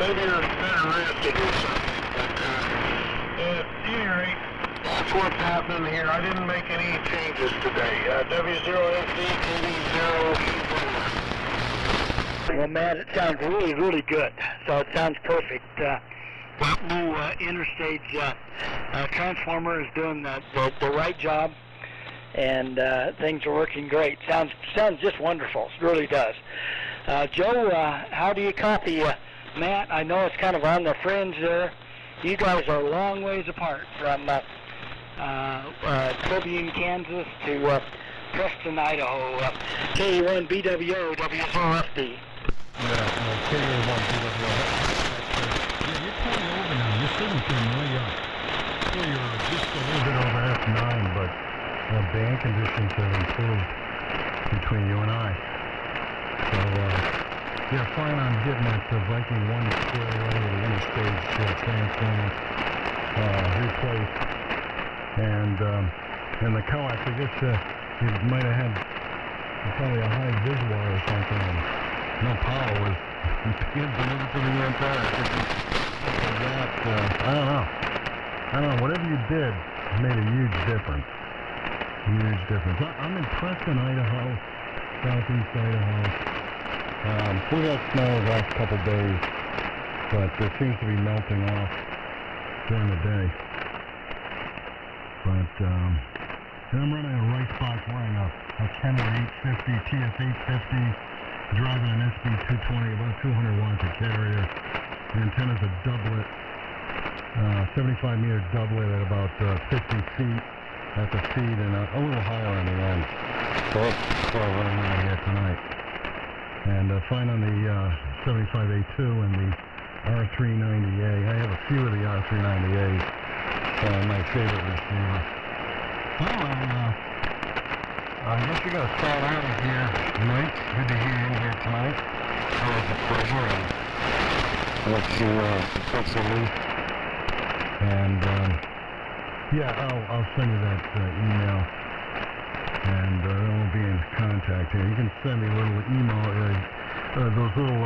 maybe you're better rested or something. But at any rate, that's what's happening here. I didn't make any changes today. W0FD, KA1BWO. Well, Matt, it sounds really, really good. So it sounds perfect. That new interstage transformer is doing the right job, and things are working great. Sounds just wonderful. It really does. Joe, how do you copy Matt? I know it's kind of on the fringe there. You guys are a long ways apart from Tribune, Kansas to Preston, Idaho. KA1BWO, W0FD. Yeah, KA1BWO. Yeah, you're pulling over now. Your signal's getting way up. Yeah, you're just a little bit over F9, but band conditions have improved between you and I. So, yeah, fine on getting that Viking 1 square away with the interstage transformer replaced. And the coax, I guess you might have had probably a high visual or something. And no power was being delivered to the antenna. I don't know. Whatever you did made a huge difference. Huge difference. I'm in Preston, Idaho, southeast Idaho. We got snow the last couple days, but it seems to be melting off during the day. But I'm running a right box line, a Kenner 850, TF 850. Driving an SB220, about 200 watts of carrier. The antenna's a doublet, 75 meter doublet at about 50 feet at the feet and a little higher on the end. So that's what I'm running around here tonight. And fine on the 75A2 and the R390A. I have a few of the R390As, my favorite receiver. Well, I guess you're going to start out here, Mike. Good to hear you here tonight. Always a pleasure. And let you successfully. And yeah, I'll send you that email, and then we'll be in contact here. You can send me a little email, those little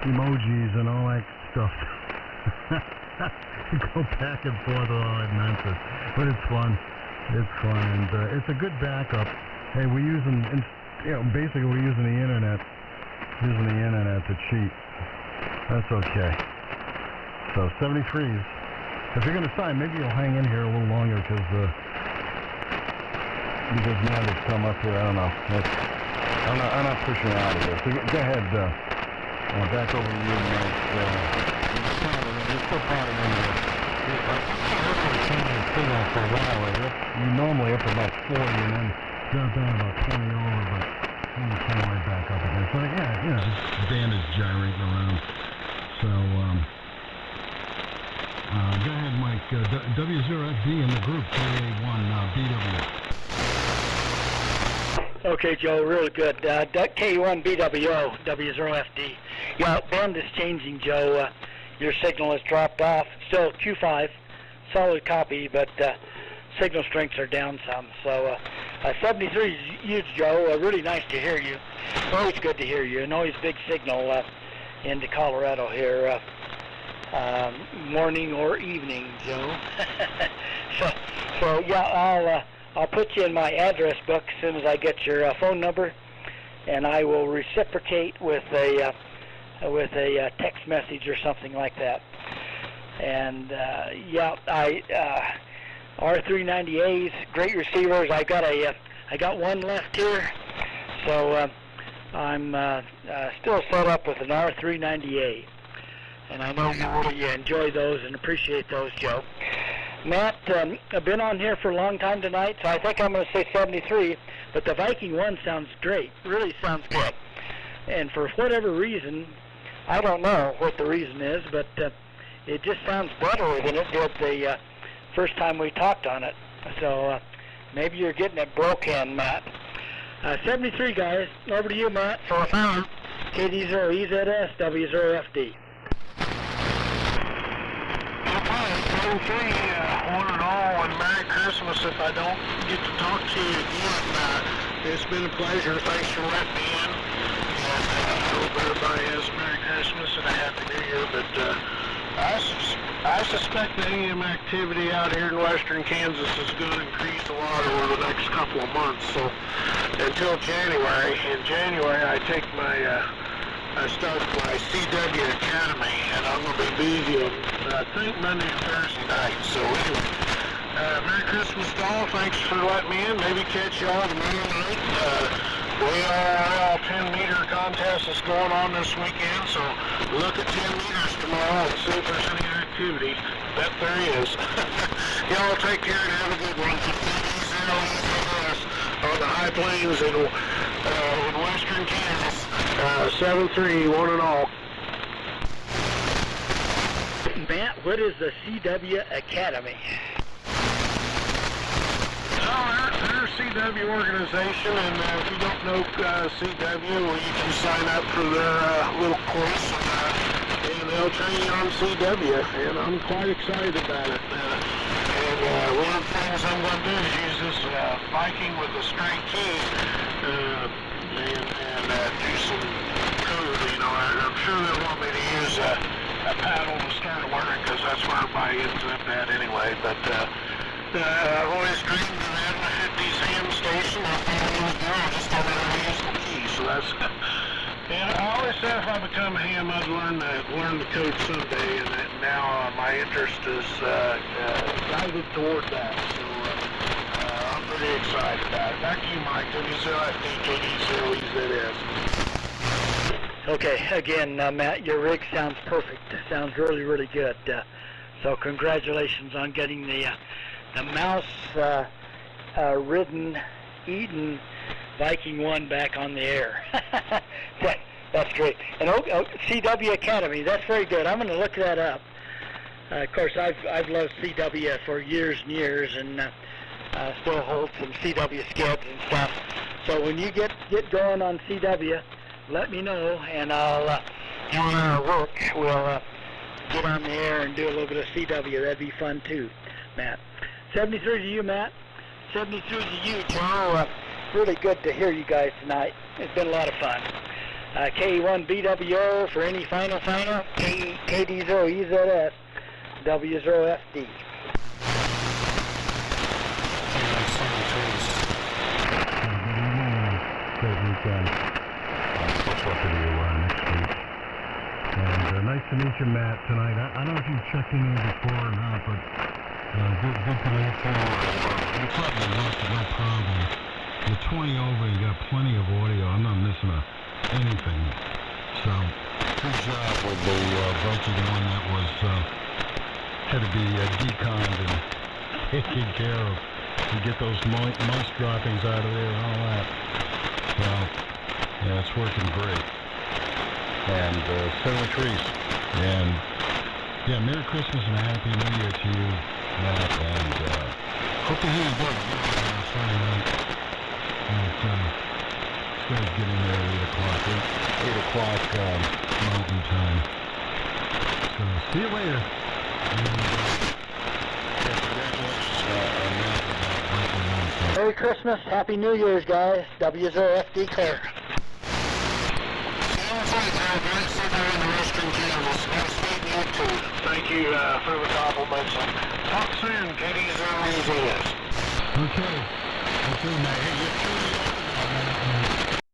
emojis and all that stuff. Go back and forth with all that nonsense, but it's fun. It's fun, and it's a good backup. Hey, we're using, basically we're using the internet to cheat. That's okay. So 73s. If you're going to sign, maybe you'll hang in here a little longer because Matt has come up here. I don't know. I'm not pushing you out of here. So go ahead. Back over to you, Mike. You're still proud of me. For a while, you normally up about 40 and then drop down about 20 over, but then you come right back up again. So yeah, this band is gyrating around. So go ahead, Mike. W0FD in the group, KA1BWO. Okay, Joe, really good. KA1BWO, W0FD. Yeah, band is changing, Joe. Your signal has dropped off. Still Q5. Solid copy, but signal strengths are down some. So 73 is huge, Joe. Really nice to hear you. Always good to hear you, and always big signal into Colorado here, morning or evening, Joe. so yeah, I'll put you in my address book as soon as I get your phone number, and I will reciprocate with a text message or something like that. And yeah, R390As, great receivers. I got one left here, so I'm still set up with an R390A, and I know you really enjoy those and appreciate those, Joe. Matt, I've been on here for a long time tonight, so I think I'm going to say 73. But the Viking 1 sounds great, really sounds good. And for whatever reason, I don't know what the reason is, but it just sounds better than it did the first time we talked on it. So maybe you're getting it broken, Matt. 73, guys. Over to you, Matt, for a power. KD0EZS, W0FD. Okay, 73, one and all, and Merry Christmas if I don't get to talk to you again. It's been a pleasure. Thanks for letting me in. And I hope everybody has a Merry Christmas. I suspect the AM activity out here in western Kansas is going to increase a lot over the next couple of months. So until January. In January, I take I start my CW Academy, and I'm going to be busy on, I think, Monday and Thursday night. So anyway, Merry Christmas to all. Thanks for letting me in. Maybe catch y'all tomorrow night. Our 10-meter contest is going on this weekend, so look at 10 meters tomorrow and see if there's any activity. Bet there is. Y'all take care and have a good one. On the high plains in western Kansas. 7-3, one and all. Matt, what is the CW Academy? They're a CW organization, and if you don't know CW, well, you can sign up for their little course, and they'll train you on CW, and I'm quite excited about it. And one of the things I'm going to do is use this Viking with a straight key and do some code. You know, I'm sure they'll want me to use a paddle to start learning, because that's where everybody ends up at anyway. But I've always dreamed of having a 50s ham station. I thought I was there. I just don't know how to use the key. So that's. And I always said if I become a ham, I'd learn the code someday. And now my interest is guided toward that. So I'm pretty excited about it. Back to you, Mike. W0FD, KD0EZS. Okay, again, Matt, your rig sounds perfect. Sounds really, really good. So congratulations on getting the mouse-ridden, eaten Viking 1 back on the air. That's great. And CW Academy, that's very good. I'm going to look that up. Of course, I've loved CW for years and years, and still hold some CW skids and stuff. So when you get going on CW, let me know, and I'll you and our work. We'll get on the air and do a little bit of CW. That'd be fun too, Matt. 73 to you, Matt. 73 to you, Joe. Really good to hear you guys tonight. It's been a lot of fun. KA1BWO for any final. KD0EZS, W0FD. Great weekend. I'll talk to you next week. And nice to meet you, Matt, tonight. I don't know if you've checked in here before or not, but good to meet you. No problem. You're 20 over, you got plenty of audio. I'm not missing anything. So, good job with the Viking one that was had to be deconned and taken care of to get those mouse droppings out of there and all that. So, yeah, it's working great. And 7 trees. And yeah, Merry Christmas and a Happy New Year to you, Matt. And hope to hear you good Friday night. Started getting there at 8 o'clock Mountain Time. So see you later. Merry Christmas, Happy New Year's, guys. W0FD Claire. Thank you for the compliments. Talk soon, KD0EZS. Okay, Matt. Hey, you're